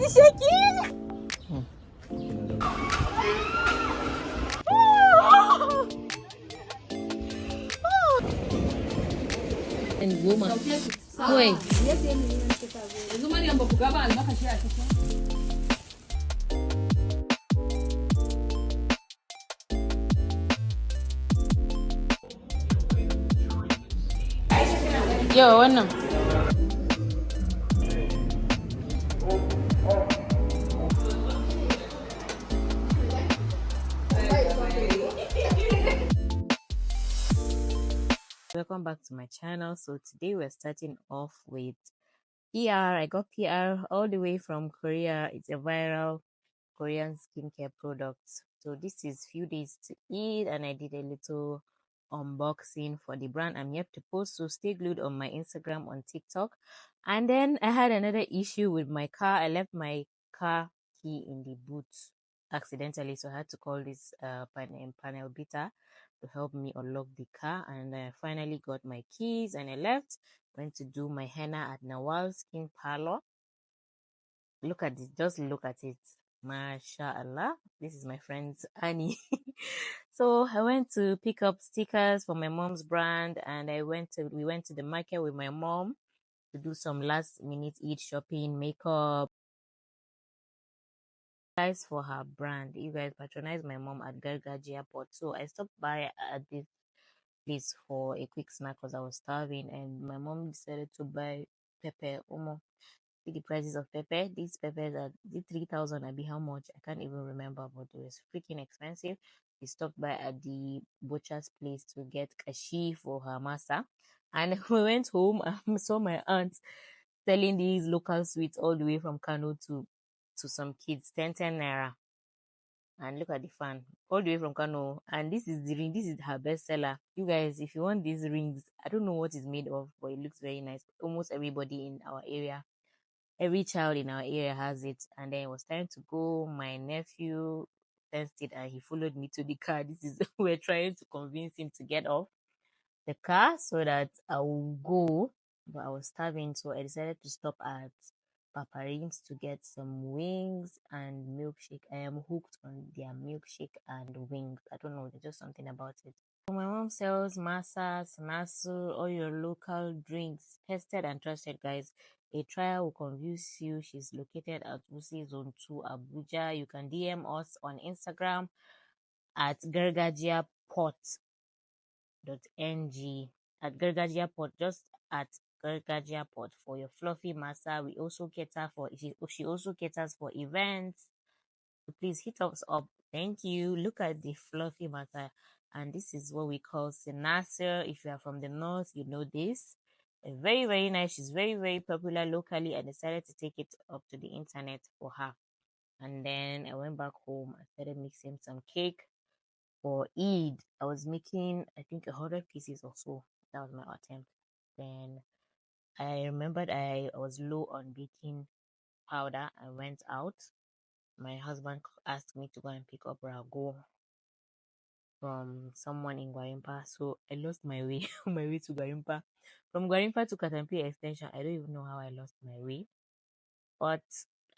is shaking. And woman. Wait. Yo, bueno. Welcome back to my channel. So today we're starting off with PR. I got PR all the way from Korea. It's a viral Korean skincare product. So this is few days to eat, and I did a little unboxing for the brand. I'm yet to post, so stay glued on my Instagram, on TikTok. And then I had another issue with my car. I left my car key in the boot accidentally, so I had to call this panel beater to help me unlock the car. And I finally got my keys and I left. Went to do my henna at Nawal Skin Parlor. Look at this, just look at it. MashaAllah. This is my friend's Annie. So I went to pick up stickers for my mom's brand, and we went to the market with my mom to do some last minute Eid shopping, makeup, guys, for her brand. You guys patronize my mom at Gargaji Airport. So I stopped by at this place for a quick snack because I was starving, and my mom decided to buy pepper. See the prices of pepper. These peppers are 3,000. I be how much? I can't even remember, but it was freaking expensive. We stopped by at the butcher's place to get kashi for her masa, and we went home and saw my aunt selling these local sweets all the way from Kano to some kids, 10 naira. And look at the fan, all the way from Kano. And this is the ring. This is her bestseller. You guys, if you want these rings, I don't know what it's made of, but it looks very nice. Almost everybody in our area, every child in our area has it. And then it was time to go. My nephew sensed it and he followed me to the car. This is we're trying to convince him to get off the car so that I will go. But I was starving, so I decided to stop at Paparin's to get some wings and milkshake. I am hooked on their milkshake and wings. I don't know, there's just something about it. So my mom sells masas, nasu, all your local drinks, tested and trusted, guys. A trial will convince you. She's located at Usi Zone 2, Abuja. You can DM us on Instagram at gargajiaport.ng. At Gargajia Port, just at Gargajia Port for your fluffy masa. We also cater for, she also caters for events. So please hit us up. Thank you. Look at the fluffy masa. And this is what we call sinasir. If you are from the north, you know this. Very, very nice. She's very, very popular locally. I decided to take it up to the internet for her. And then I went back home. I started mixing some cake for Eid. I was making, I think, 100 pieces or so. That was my attempt. Then I remembered I was low on baking powder. I went out. My husband asked me to go and pick up rago from someone in Guarimpa. So I lost my way on my way to Guarimpa. From Guarimpa to Katampi Extension, I don't even know how I lost my way. But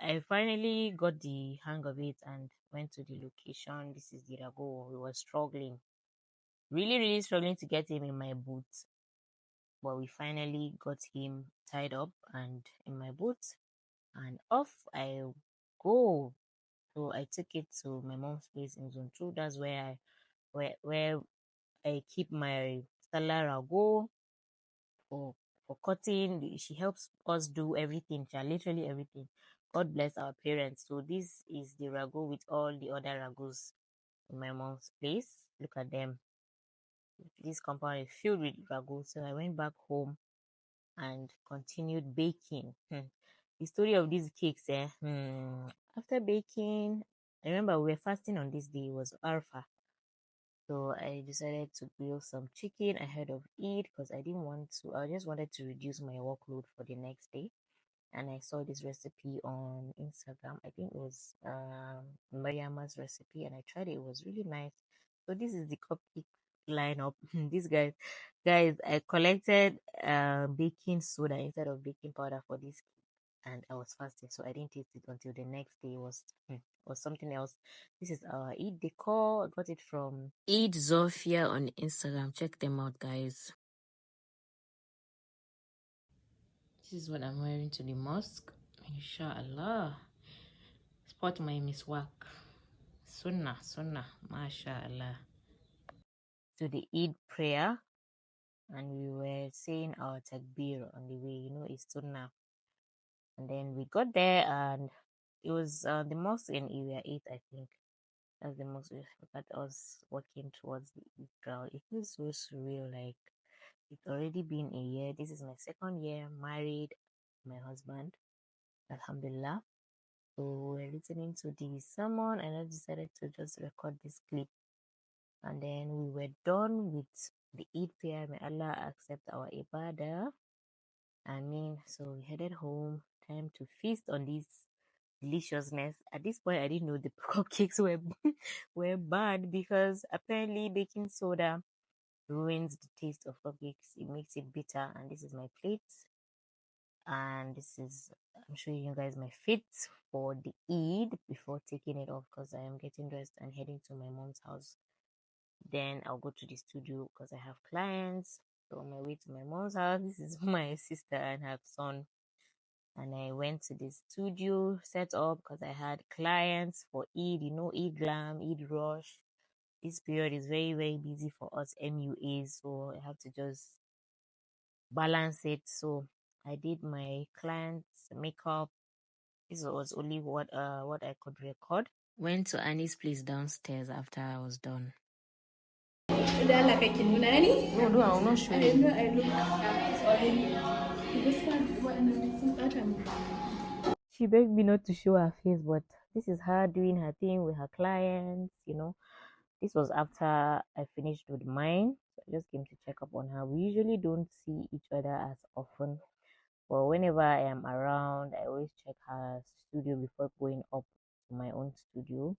I finally got the hang of it and went to the location. This is the rago. We were struggling. Really, really struggling to get him in my boots. But we finally got him tied up and in my boots. And off I go. So I took it to my mom's place in Zone 2. That's where I keep my salad rago for cutting. She helps us do everything, literally everything. God bless our parents. So this is the rago with all the other ragos in my mom's place. Look at them. This compound is filled with rago. So I went back home and continued baking. The story of these cakes, after baking, I remember we were fasting on this day. It was Arfa. So I decided to grill some chicken ahead of Eid because I just wanted to reduce my workload for the next day. And I saw this recipe on Instagram. I think it was Mariama's recipe, and I tried it. It was really nice. So this is the cupcake lineup. These guys, I collected baking soda instead of baking powder for this. and I was fasting, so I didn't taste it until the next day. Was something else. This is our Eid decor. I got it from Eid Zofia on Instagram. Check them out, guys. This is what I'm wearing to the mosque. Inshallah. Spot my miswak. Sunnah, sunnah, mashallah. To the Eid prayer, and we were saying our takbir on the way. It's sunnah. And then we got there, and it was the mosque in Area 8, I think. That's the mosque. Look at us walking towards the Eid ground. It feels so surreal. Like, it's already been a year. This is my second year married, my husband. Alhamdulillah. So we're listening to the sermon, and I decided to just record this clip. And then we were done with the Eid prayer. May Allah accept our ibadah. So we headed home. Time to feast on this deliciousness. At this point, I didn't know the cupcakes were bad, because apparently baking soda ruins the taste of cupcakes. It makes it bitter. And this is my plate. And I'm showing you guys my fit for the Eid before taking it off, because I am getting dressed and heading to my mom's house. Then I'll go to the studio because I have clients. So on my way to my mom's house, this is my sister and her son. And I went to the studio, set up, because I had clients for Eid, Eid Glam, Eid Rush. This period is very, very busy for us MUAs, so I have to just balance it. So I did my clients' makeup. This was only what I could record. Went to Annie's place downstairs after I was done. No, I will not show you. She begged me not to show her face, but this is her doing her thing with her clients. This was after I finished with mine. So I just came to check up on her. We usually don't see each other as often, but whenever I am around, I always check her studio before going up to my own studio.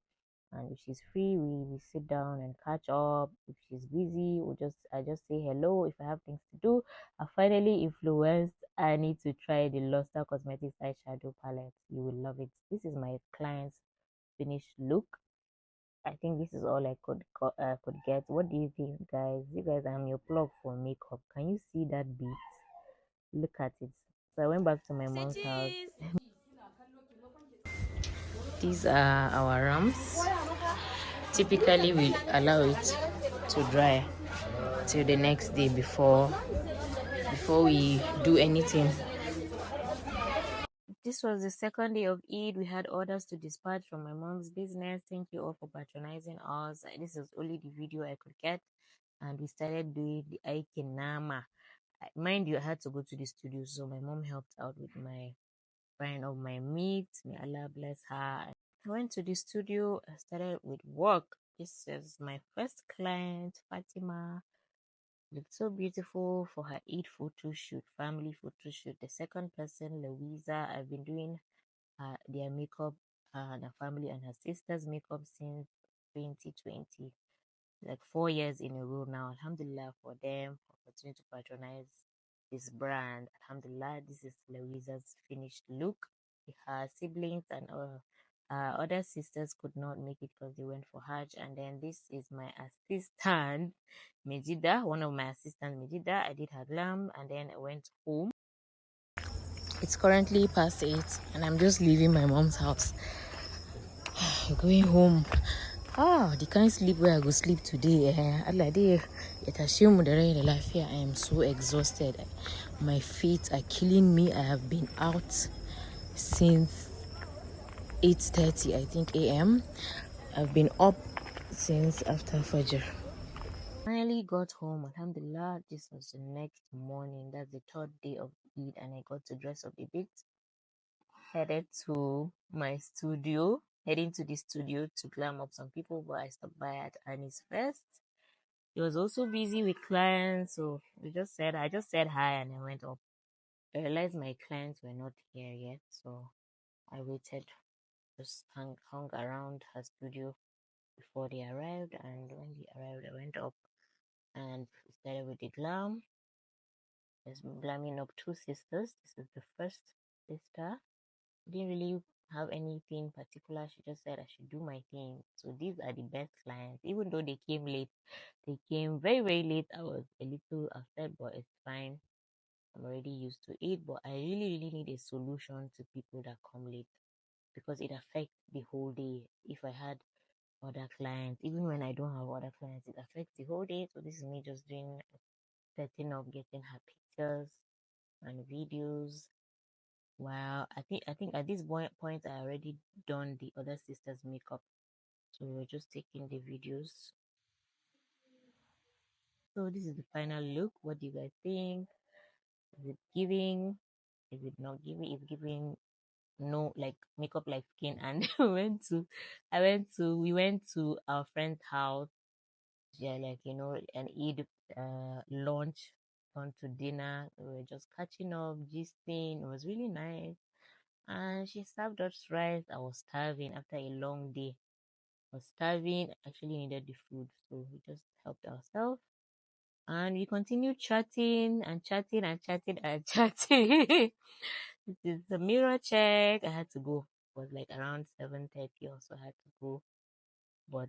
And if she's free, we sit down and catch up. If she's busy, I just say hello if I have things to do. I finally influenced Annie to try the Luster Cosmetics eyeshadow palette. You will love it. This is my client's finished look. I think this is all I could get. What do you think, guys? You guys, I'm your plug for makeup. Can you see that beat? Look at it. So I went back to my mom's house. These are our ramps. Typically, we allow it to dry till the next day before we do anything. This was the second day of Eid. We had orders to dispatch from my mom's business. Thank you all for patronizing us. This is only the video I could get, and we started doing the Aikinama. Mind you, I had to go to the studio, so my mom helped out with my frying of my meat. May Allah bless her. I went to the studio. I started with work. This is my first client, Fatima. Looked so beautiful for her Eid photo shoot, family photo shoot. The second person, Louisa, I've been doing their makeup, the family and her sister's makeup since 2020, like 4 years in a row now. Alhamdulillah for them for continuing to patronize this brand. Alhamdulillah, this is Louisa's finished look. Her siblings and other sisters could not make it because they went for Hajj. And then this is my assistant, Mejida, one of my assistants, Mejida. I did her glam, and then I went home. It's currently past 8, and I'm just leaving my mom's house. Going home. The kind of sleep where I go sleep today. I am so exhausted. My feet are killing me. I have been out since 8:30, I think, a.m. I've been up since after Fajr. Finally got home. Alhamdulillah, this was the next morning. That's the third day of Eid, and I got to dress up a bit. Headed to my studio. Heading to the studio to glam up some people, but I stopped by at Annie's first. He was also busy with clients, so I just said hi and I went up. I realized my clients were not here yet, so I waited, just hung around her studio before they arrived, and when they arrived, I went up and started with the glam. Just glamming up two sisters. This is the first sister. Didn't really have anything particular. She just said I should do my thing. So these are the best clients. Even though they came late, they came very, very late. I was a little upset, but it's fine. I'm already used to it. But I really, really need a solution to people that come late because it affects the whole day. If I had other clients, even when I don't have other clients, it affects the whole day. So this is me just doing setting up, getting her pictures and videos. Wow, I think at this point I already done the other sister's makeup. So we're just taking the videos. So this is the final look. What do you guys think? Is it giving? Is it not giving? It's giving no like makeup like skin. And we went to our friend's house. Yeah, like an Eid lunch, on to dinner. We were just catching up, gisting. It was really nice. And she served us rice. I was starving after a long day. I was starving, actually needed the food, so we just helped ourselves. And we continued chatting and chatting and chatting and chatting. This is the mirror check. I had to go. It was like around 7:30 or so. I had to go. But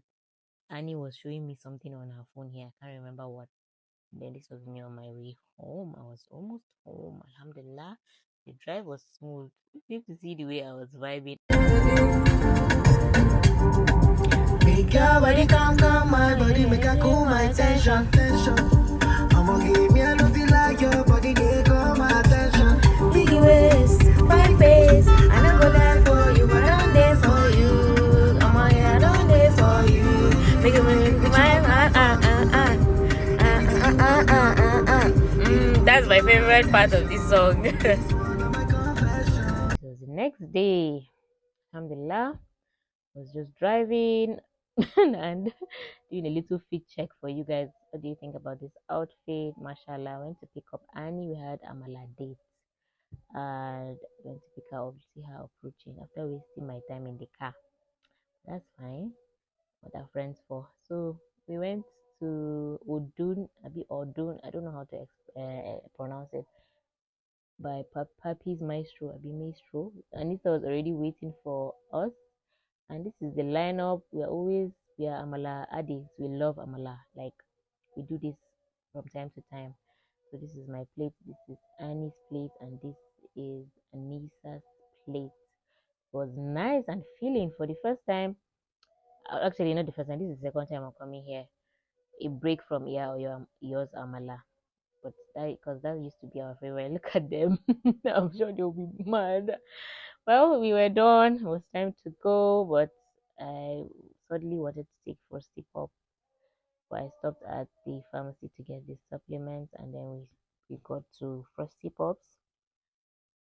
Annie was showing me something on her phone here. I can't remember what. Then this was me on my way home. I was almost home. Alhamdulillah. The drive was smooth. You need to see the way I was vibing. Make your body come, my body make a cool my tension. I'ma give me a feel like your body, they call my attention. Biggie waist, fine face, and I go there for you, but I'm there for you. I'ma head on there for you. Make it my That's my favorite part of this song. It was the next day. Alhamdulillah. I was just driving and doing a little fit check for you guys. What do you think about this outfit? Mashallah. I went to pick up Annie. We had Amala date. And went to pick her up, see her approaching after wasting my time in the car. That's fine. What our friends for. So we went to Odun, a bit Odun. I don't know how to pronounce it. By Papi's Maestro, Abi Maestro. Anita was already waiting for us. And this is the lineup. We are Amala addicts. We love Amala. Like, we do this from time to time. So this is my plate. This is Annie's plate. And this is Anisa's plate. It was nice and filling for the first time. Actually, not the first time. This is the second time I'm coming here. A break from yours Amala. But because that used to be our favorite. Look at them. I'm sure they'll be mad. Well, we were done. It was time to go, but I suddenly wanted to take first sip up. But I stopped at the pharmacy to get the supplements, and then we got to frosty pops.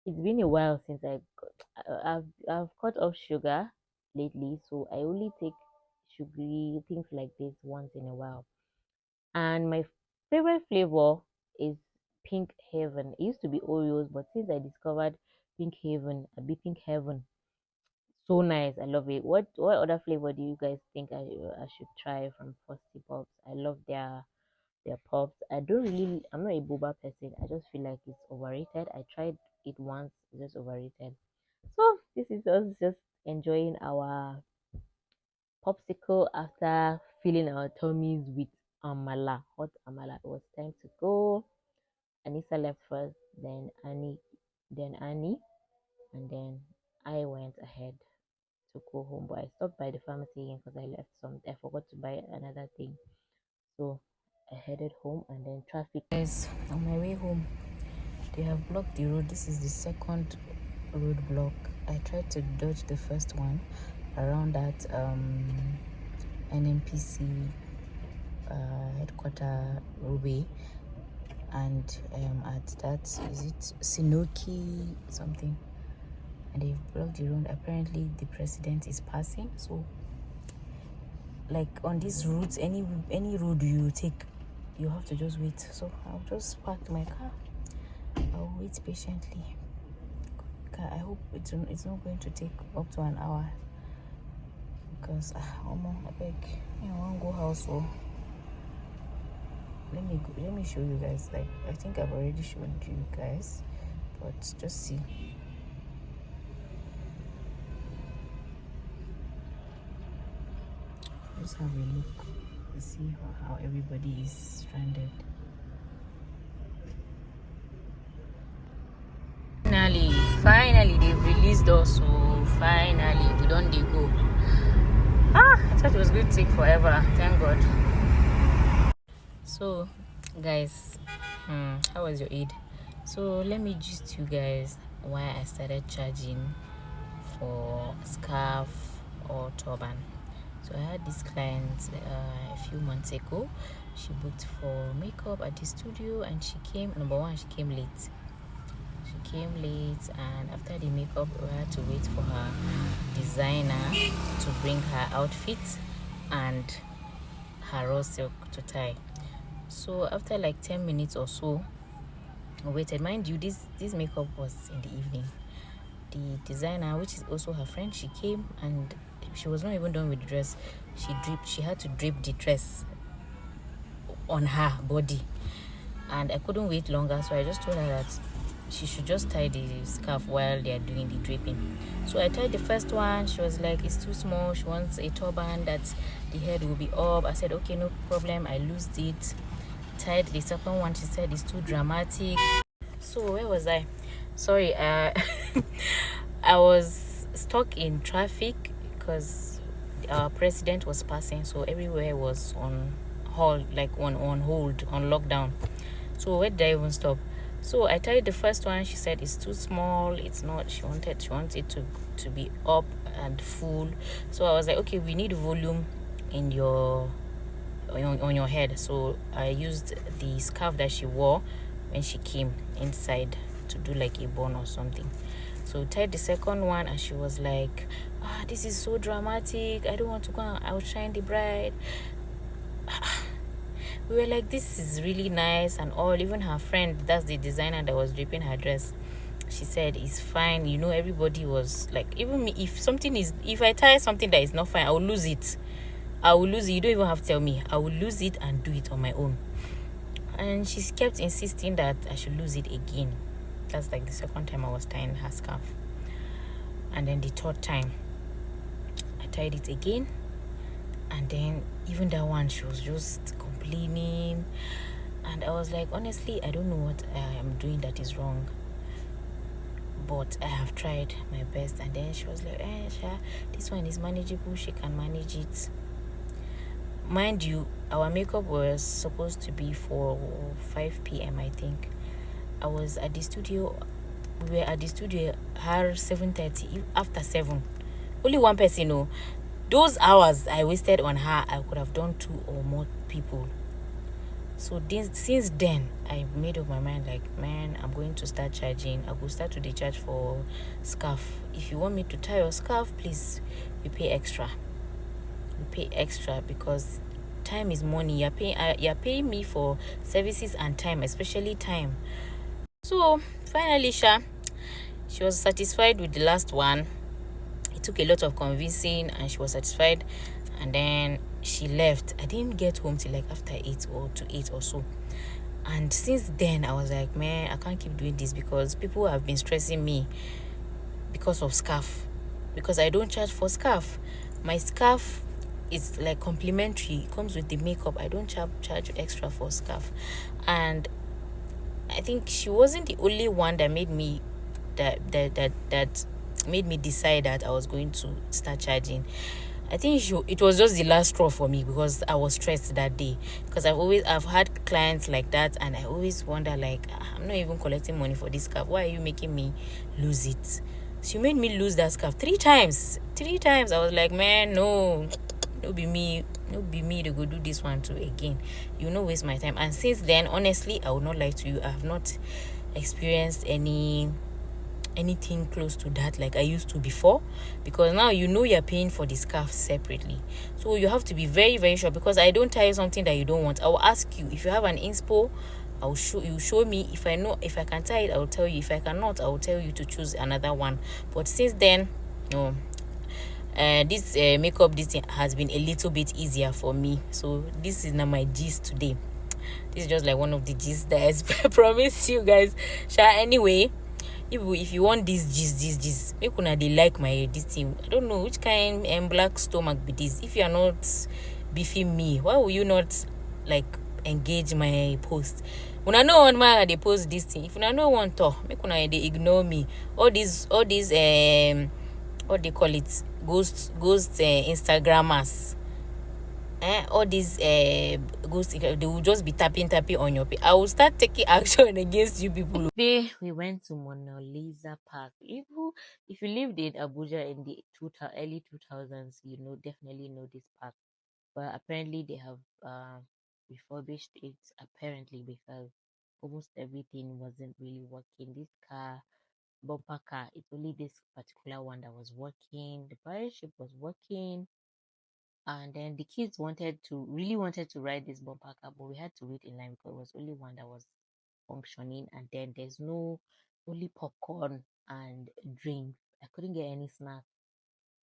It's been a while since I've cut off sugar lately, so I only take sugary things like this once in a while. And my favorite flavor is Pink Heaven. It used to be Oreos, but since I discovered Pink Heaven, a bit Pink Heaven, so nice. I love it. What other flavor do you guys think I should try from Frosty Pops? I love their pops. I'm not a boba person. I just feel like it's overrated. I tried it once, it's just overrated. So this is us just enjoying our popsicle after filling our tummies with amala, hot amala. It was time to go. Anissa left first, then Annie, and then I went ahead to go home. But I stopped by the pharmacy again because I left some. I forgot to buy another thing, so I headed home, and then traffic. Guys, on my way home, they have blocked the road. This is the second road block. I tried to dodge the first one around that NNPC headquarter way, and at that, is it Sinoki something, and they've blocked the road. Apparently the president is passing, so like on these routes, any road you take, you have to just wait. So I'll just park my car, I'll wait patiently. I hope it's not going to take up to an hour, because I beg, I want to go house. So let me show you guys. Like, I think I've already shown you guys, but just see. Let's have a look to see how everybody is stranded. Finally, they've released us. So finally, we don't go. I thought it was going to take forever. Thank God. So, guys, how was your Eid? So let me gist you guys why I started charging for scarf or turban. So I had this client a few months ago. She booked for makeup at the studio, and she came. Number one, she came late. And after the makeup, we had to wait for her designer to bring her outfit and her raw silk to tie. So after like 10 minutes or so, I waited. Mind you, this makeup was in the evening. The designer, which is also her friend, she came and she was not even done with the dress. She had to drape the dress on her body, and I couldn't wait longer, so I just told her that she should just tie the scarf while they are doing the draping. So I tied the first one. She was like, it's too small, she wants a turban that the head will be up. I said, okay, no problem. I loosed it, tied the second one. She said it's too dramatic. So where was I? Sorry, I was stuck in traffic because our president was passing, so everywhere was on hold, like on hold, on lockdown. So where did I even stop? So I tied the first one. She said it's too small, it's not, she wants it to be up and full. So I was like, okay, we need volume in your on your head. So I used the scarf that she wore when she came inside to do like a bun or something. So tied the second one, and she was like, this is so dramatic, I don't want to go and outshine the bride. We were like, this is really nice and all. Even her friend, that's the designer that was draping her dress, she said it's fine. Everybody was like, even me, if I tie something that is not fine, I will lose it. You don't even have to tell me. I will lose it and do it on my own. And she kept insisting that I should lose it again. That's like the second time I was tying her scarf. And then the third time, I tied it again. And then even that one, she was just complaining. And I was like, honestly, I don't know what I am doing that is wrong, but I have tried my best. And then she was like, this one is manageable, she can manage it. Mind you, our makeup was supposed to be for 5 p.m. I think. I was at the studio. We were at the studio her 7:30. After 7, only one person. Those hours I wasted on her, I could have done 2 or more people. So since then, I made up my mind, like, man, I'm going to start charging. I will start to charge for scarf. If you want me to tie your scarf, please, we pay extra. Because time is money. You're paying me for services and time, especially time. So finally, she was satisfied with the last one. It took a lot of convincing, and she was satisfied. And then she left. I didn't get home till like after 8 or so. And since then, I was like, man, I can't keep doing this, because people have been stressing me because of scarf. Because I don't charge for scarf. My scarf is like complimentary. It comes with the makeup. I don't charge extra for scarf. And I think she wasn't the only one that made me made me decide that I was going to start charging. I think it was just the last straw for me, because I was stressed that day. Because I've had clients like that, and I always wonder, like, I'm not even collecting money for this scarf. Why are you making me lose it? She made me lose that scarf 3 times. 3 times. I was like, man, no be me to go do this one too again. You not waste my time. And since then, honestly, I will not lie to you, I have not experienced anything close to that like I used to before, because now you're paying for the scarf separately. So you have to be very, very sure, because I don't tell you something that you don't want. I will ask you if you have an inspo. I will show me. If I can tie it, I will tell you. If I cannot, I will tell you to choose another one. But since then, no. This makeup, this thing has been a little bit easier for me. So this is now my gist today. This is just like one of the gists that I promise you guys. Anyway, if you want this gist, make una dey like my this thing. I don't know which kind black stomach be this. If you are not beefing me? Why will you not like engage my post? When I know on my they post this thing, if I no want to make una they ignore me. All these what they call it, ghost Instagrammers, all these ghost, they will just be tapping on your page. I will start taking action against you people. Today we went to Mona Lisa Park. If you lived in Abuja in the early 2000s, you know definitely know this park. But apparently they have refurbished it apparently because almost everything wasn't really working. This bumper car, it's only this particular one that was working. The pirate ship was working, and then the kids really wanted to ride this bumper car, but we had to wait in line because it was only one that was functioning, and then there's no only popcorn and drinks. I couldn't get any snacks.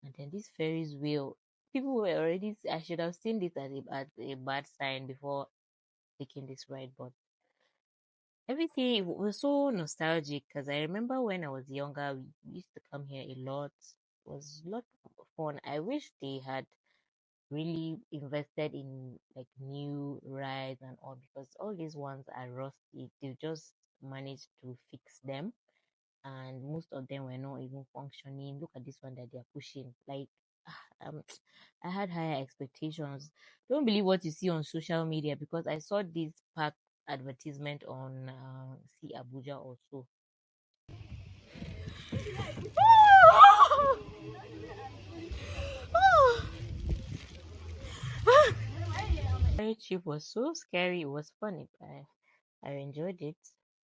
And then this Ferris wheel, people were already. I should have seen this as a bad sign before taking this ride, but everything was so nostalgic because I remember when I was younger, we used to come here a lot. It was a lot of fun. I wish they had really invested in like new rides and all because all these ones are rusty. They just managed to fix them, and most of them were not even functioning. Look at this one that they are pushing. Like, I had higher expectations. Don't believe what you see on social media because I saw this park advertisement on See Abuja also. Very cheap was so scary. It was funny. I enjoyed it.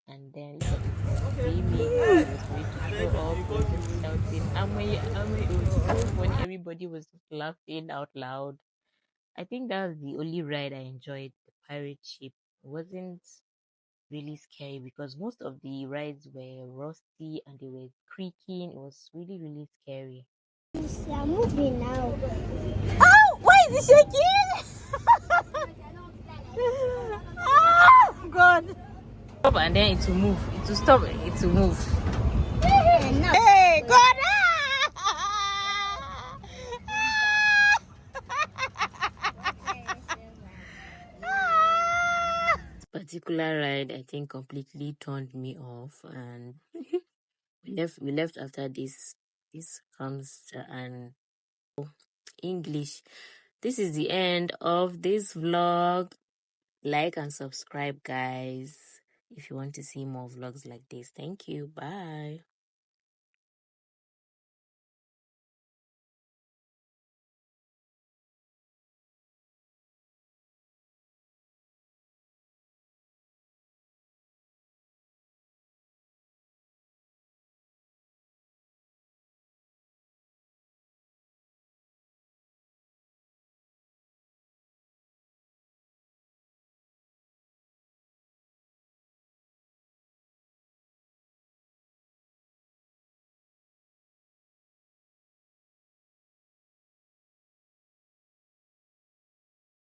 And then look at this guy screaming as he was going to show up. He was just shouting, Amway, Amway. It was so funny. Everybody was just laughing out loud. I think that was the only ride I enjoyed, the pirate ship. It wasn't really scary because most of the rides were rusty and they were creaking. It was really, really scary. They are moving now. Oh, why is it shaking? Oh God! Stop and then it will move. It will stop. It will move. Hey, God! This particular ride, I think, completely turned me off, and we left after this. This comes to an English. This is the end of this vlog. Like and subscribe, guys, if you want to see more vlogs like this. Thank you. Bye.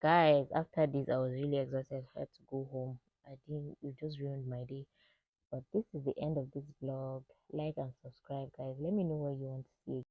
Guys, after this, I was really exhausted. I had to go home. It just ruined my day. But this is the end of this vlog. Like and subscribe, guys. Let me know what you want to see.